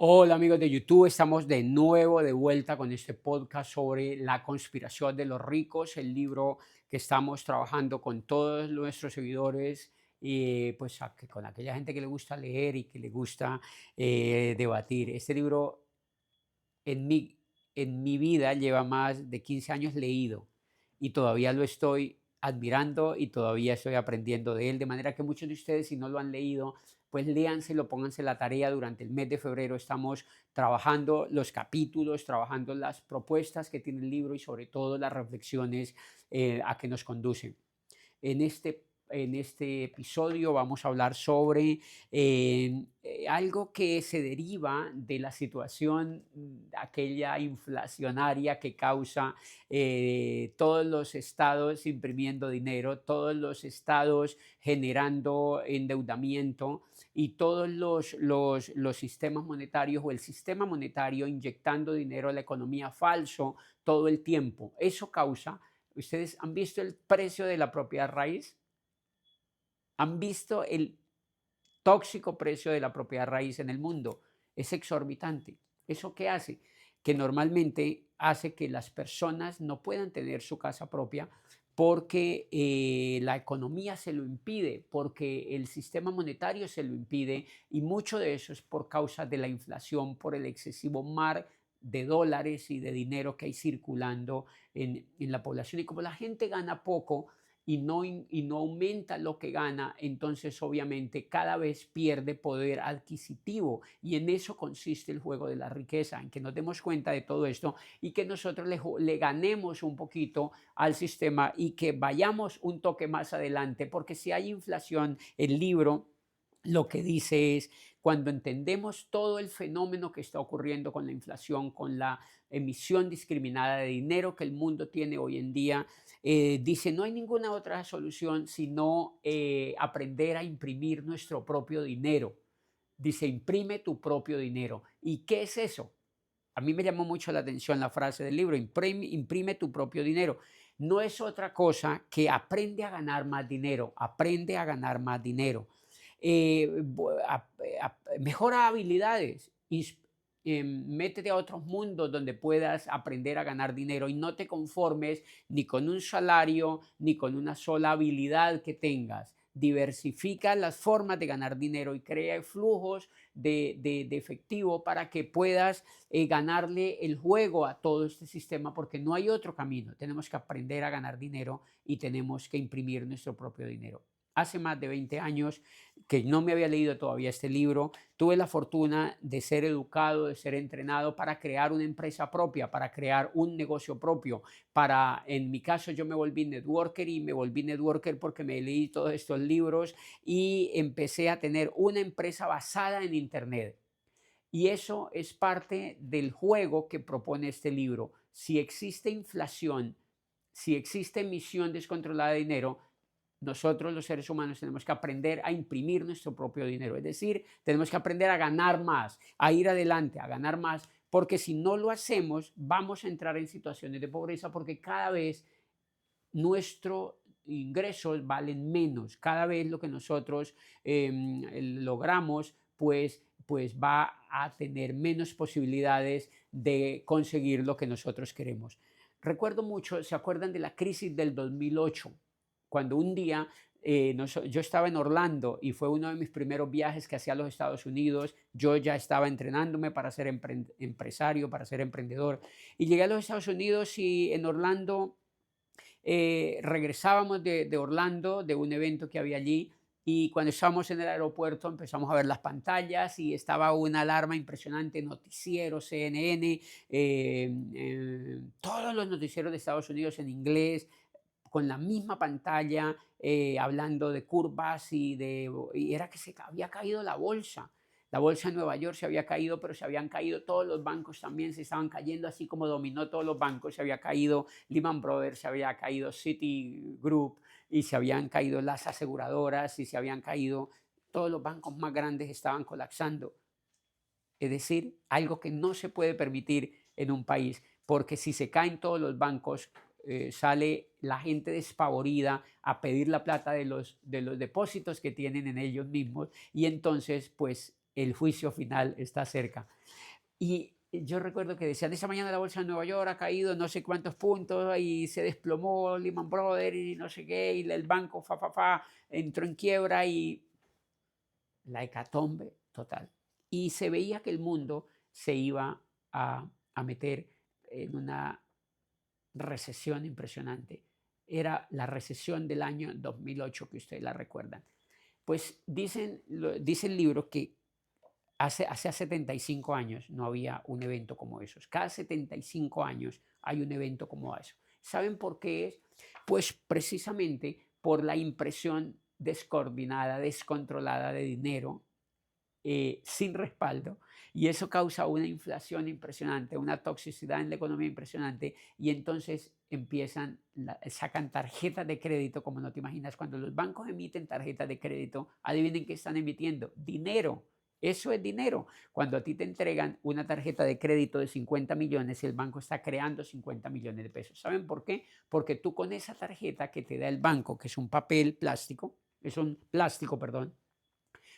Hola amigos de YouTube, estamos de nuevo de vuelta con este podcast sobre la conspiración de los ricos, el libro que estamos trabajando con todos nuestros seguidores y pues con aquella gente que le gusta leer y que le gusta debatir. Este libro en mi vida lleva más de 15 años leído y todavía lo estoy admirando y todavía estoy aprendiendo de él, de manera que muchos de ustedes, si no lo han leído, pues léanselo, pónganse la tarea durante el mes de febrero. Estamos trabajando los capítulos, trabajando las propuestas que tiene el libro y sobre todo las reflexiones a que nos conducen. En este episodio vamos a hablar sobre algo que se deriva de la situación aquella inflacionaria que causa todos los estados imprimiendo dinero, todos los estados generando endeudamiento y todos los sistemas monetarios o el sistema monetario inyectando dinero a la economía falso todo el tiempo. Eso causa. ¿Ustedes han visto el precio de la propiedad raíz? ¿Han visto el tóxico precio de la propiedad raíz en el mundo? Es exorbitante. ¿Eso qué hace? Que normalmente hace que las personas no puedan tener su casa propia porque la economía se lo impide, porque el sistema monetario se lo impide y mucho de eso es por causa de la inflación, por el excesivo mar de dólares y de dinero que hay circulando en la población. Y como la gente gana poco, y no aumenta lo que gana, entonces obviamente cada vez pierde poder adquisitivo. Y en eso consiste el juego de la riqueza, en que nos demos cuenta de todo esto y que nosotros le ganemos un poquito al sistema y que vayamos un toque más adelante, porque si hay inflación, el libro lo que dice es, cuando entendemos todo el fenómeno que está ocurriendo con la inflación, con la emisión discriminada de dinero que el mundo tiene hoy en día, dice, no hay ninguna otra solución sino aprender a imprimir nuestro propio dinero. Dice, imprime tu propio dinero. ¿Y qué es eso? A mí me llamó mucho la atención la frase del libro, imprime tu propio dinero. No es otra cosa que aprende a ganar más dinero, aprende a ganar más dinero. Mejora habilidades, métete a otros mundos donde puedas aprender a ganar dinero y no te conformes ni con un salario ni con una sola habilidad que tengas. Diversifica las formas de ganar dinero y crea flujos de efectivo para que puedas ganarle el juego a todo este sistema, porque no hay otro camino. Tenemos que aprender a ganar dinero y tenemos que imprimir nuestro propio dinero. Hace más de 20 años que no me había leído todavía este libro, tuve la fortuna de ser educado, de ser entrenado para crear una empresa propia, para crear un negocio propio. En mi caso, yo me volví networker y me volví networker porque me leí todos estos libros y empecé a tener una empresa basada en Internet. Y eso es parte del juego que propone este libro. Si existe inflación, si existe emisión descontrolada de dinero, nosotros los seres humanos tenemos que aprender a imprimir nuestro propio dinero. Es decir, tenemos que aprender a ganar más, a ir adelante, a ganar más, porque si no lo hacemos, vamos a entrar en situaciones de pobreza porque cada vez nuestros ingresos valen menos. Cada vez lo que nosotros logramos, pues va a tener menos posibilidades de conseguir lo que nosotros queremos. Recuerdo mucho, ¿se acuerdan de la crisis del 2008? Cuando un día yo estaba en Orlando y fue uno de mis primeros viajes que hacía a los Estados Unidos. Yo ya estaba entrenándome para ser empresario, para ser emprendedor. Y llegué a los Estados Unidos y en Orlando regresábamos de Orlando, de un evento que había allí, y cuando estábamos en el aeropuerto empezamos a ver las pantallas y estaba una alarma impresionante, noticiero, CNN, todos los noticieros de Estados Unidos en inglés, con la misma pantalla, hablando de curvas y era que se había caído la bolsa. La bolsa en Nueva York se había caído, pero se habían caído todos los bancos también, se estaban cayendo así como dominó todos los bancos. Se había caído Lehman Brothers, se había caído Citigroup y se habían caído las aseguradoras y se habían caído todos los bancos más grandes, estaban colapsando. Es decir, algo que no se puede permitir en un país, porque si se caen todos los bancos, sale la gente despavorida a pedir la plata de los depósitos que tienen en ellos mismos y entonces pues el juicio final está cerca. Y yo recuerdo que decían, esa mañana la bolsa de Nueva York ha caído no sé cuántos puntos y se desplomó Lehman Brothers y no sé qué, y el banco entró en quiebra y la hecatombe total. Y se veía que el mundo se iba a meter en una recesión impresionante. Era la recesión del año 2008, que ustedes la recuerdan. Pues dice el libro que hace 75 años no había un evento como esos. Cada 75 años hay un evento como eso. ¿Saben por qué es? Pues precisamente por la impresión descoordinada, descontrolada de dinero sin respaldo, y eso causa una inflación impresionante, una toxicidad en la economía impresionante, y entonces sacan tarjetas de crédito como no te imaginas. Cuando los bancos emiten tarjetas de crédito, adivinen qué están emitiendo: dinero. Eso es dinero. Cuando a ti te entregan una tarjeta de crédito de 50 millones, el banco está creando 50 millones de pesos. ¿Saben por qué? Porque tú con esa tarjeta que te da el banco, que es un plástico, perdón,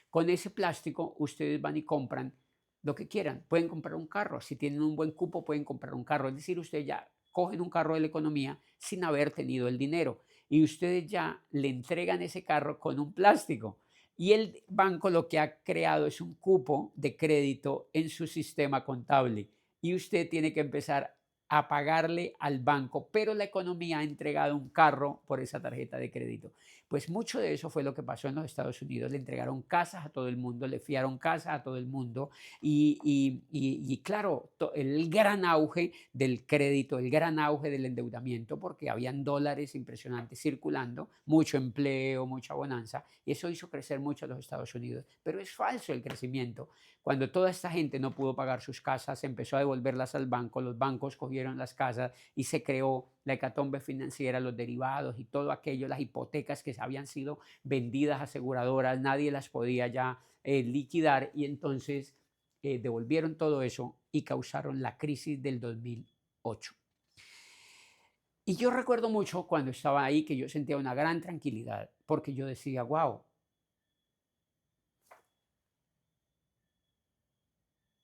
con ese plástico ustedes van y compran lo que quieran. Pueden comprar un carro. Si tienen un buen cupo, pueden comprar un carro. Es decir, ustedes ya cogen un carro de la economía sin haber tenido el dinero. Y ustedes ya le entregan ese carro con un plástico. Y el banco lo que ha creado es un cupo de crédito en su sistema contable. Y usted tiene que empezar a pagarle al banco, pero la economía ha entregado un carro por esa tarjeta de crédito. Pues mucho de eso fue lo que pasó en los Estados Unidos. Le entregaron casas a todo el mundo, le fiaron casas a todo el mundo y claro, el gran auge del crédito, el gran auge del endeudamiento, porque habían dólares impresionantes circulando, mucho empleo, mucha bonanza, y eso hizo crecer mucho a los Estados Unidos. Pero es falso el crecimiento. Cuando toda esta gente no pudo pagar sus casas, empezó a devolverlas al banco, los bancos cogieron las casas y se creó la hecatombe financiera, los derivados y todo aquello, las hipotecas que habían sido vendidas a aseguradoras, nadie las podía ya liquidar, y entonces devolvieron todo eso y causaron la crisis del 2008. Y yo recuerdo mucho cuando estaba ahí que yo sentía una gran tranquilidad porque yo decía, wow,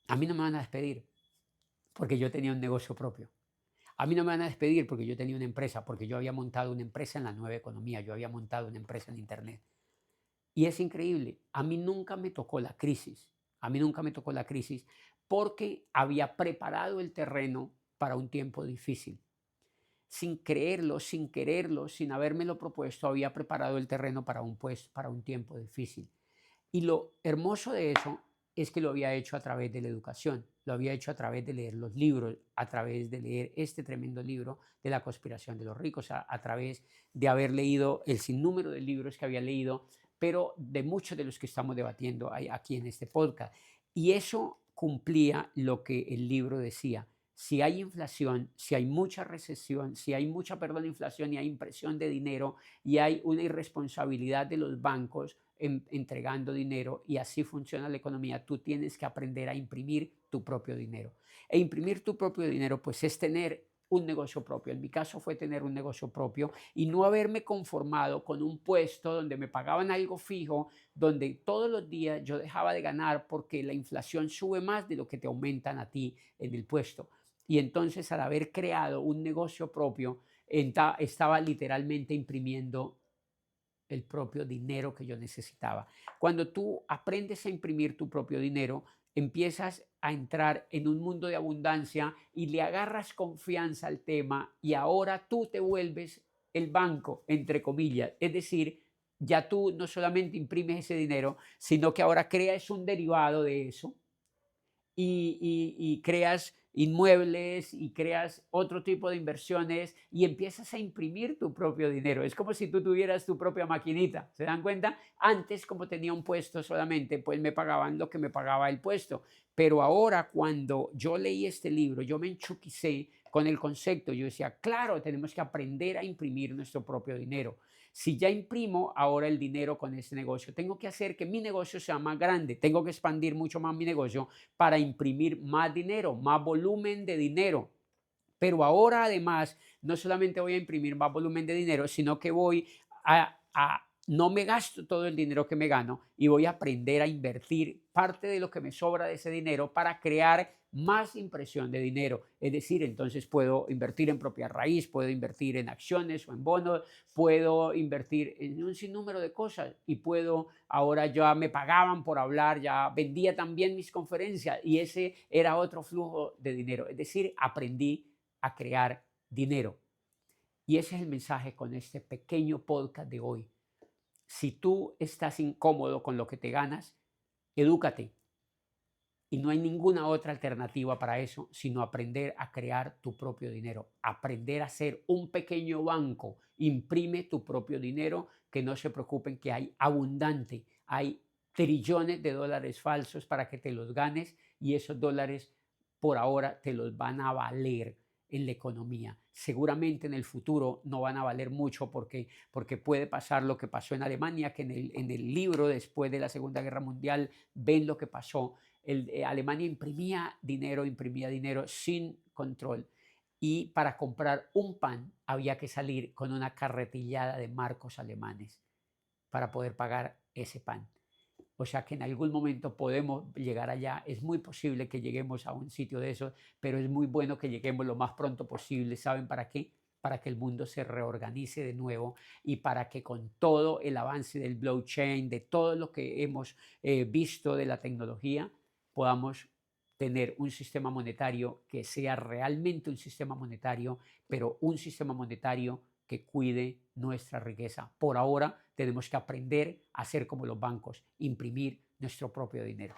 a mí no me van a despedir porque yo tenía un negocio propio. A mí no me van a despedir porque yo tenía una empresa, porque yo había montado una empresa en la nueva economía, yo había montado una empresa en Internet. Y es increíble, a mí nunca me tocó la crisis, a mí nunca me tocó la crisis porque había preparado el terreno para un tiempo difícil. Sin creerlo, sin quererlo, sin habérmelo propuesto, había preparado el terreno para un tiempo difícil. Y lo hermoso de eso es que lo había hecho a través de la educación, lo había hecho a través de leer los libros, a través de leer este tremendo libro de La conspiración de los ricos, a través de haber leído el sinnúmero de libros que había leído, pero de muchos de los que estamos debatiendo aquí en este podcast. Y eso cumplía lo que el libro decía. Si hay inflación, si hay mucha recesión, si hay mucha, perdón, inflación y hay impresión de dinero y hay una irresponsabilidad de los bancos, entregando dinero, y así funciona la economía, tú tienes que aprender a imprimir tu propio dinero. E imprimir tu propio dinero pues es tener un negocio propio. En mi caso fue tener un negocio propio y no haberme conformado con un puesto donde me pagaban algo fijo, donde todos los días yo dejaba de ganar porque la inflación sube más de lo que te aumentan a ti en el puesto. Y entonces, al haber creado un negocio propio, estaba literalmente imprimiendo el propio dinero que yo necesitaba. Cuando tú aprendes a imprimir tu propio dinero, empiezas a entrar en un mundo de abundancia y le agarras confianza al tema, y ahora tú te vuelves el banco, entre comillas. Es decir, ya tú no solamente imprimes ese dinero, sino que ahora creas un derivado de eso y creas inmuebles y creas otro tipo de inversiones y empiezas a imprimir tu propio dinero. Es como si tú tuvieras tu propia maquinita. ¿Se dan cuenta? Antes, como tenía un puesto solamente, pues me pagaban lo que me pagaba el puesto. Pero ahora, cuando yo leí este libro, yo me enchuquicé con el concepto. Yo decía, claro, tenemos que aprender a imprimir nuestro propio dinero. Si ya imprimo ahora el dinero con este negocio, tengo que hacer que mi negocio sea más grande, tengo que expandir mucho más mi negocio para imprimir más dinero, más volumen de dinero. Pero ahora además, no solamente voy a imprimir más volumen de dinero, sino que voy a no me gasto todo el dinero que me gano y voy a aprender a invertir parte de lo que me sobra de ese dinero para crear más impresión de dinero. Es decir, entonces puedo invertir en propia raíz, puedo invertir en acciones o en bonos, puedo invertir en un sinnúmero de cosas y puedo, ahora ya me pagaban por hablar, ya vendía también mis conferencias y ese era otro flujo de dinero. Es decir, aprendí a crear dinero. Y ese es el mensaje con este pequeño podcast de hoy. Si tú estás incómodo con lo que te ganas, edúcate. Y no hay ninguna otra alternativa para eso, sino aprender a crear tu propio dinero, aprender a ser un pequeño banco. Imprime tu propio dinero, que no se preocupen que hay abundante, hay trillones de dólares falsos para que te los ganes y esos dólares por ahora te los van a valer en la economía. Seguramente en el futuro no van a valer mucho porque puede pasar lo que pasó en Alemania, que en el libro después de la Segunda Guerra Mundial ven lo que pasó. Alemania imprimía dinero sin control. Y para comprar un pan había que salir con una carretillada de marcos alemanes para poder pagar ese pan. O sea que en algún momento podemos llegar allá. Es muy posible que lleguemos a un sitio de esos, pero es muy bueno que lleguemos lo más pronto posible. ¿Saben para qué? Para que el mundo se reorganice de nuevo y para que con todo el avance del blockchain, de todo lo que hemos visto de la tecnología, podamos tener un sistema monetario que sea realmente un sistema monetario, pero un sistema monetario que cuide nuestra riqueza. Por ahora tenemos que aprender a ser como los bancos, imprimir nuestro propio dinero.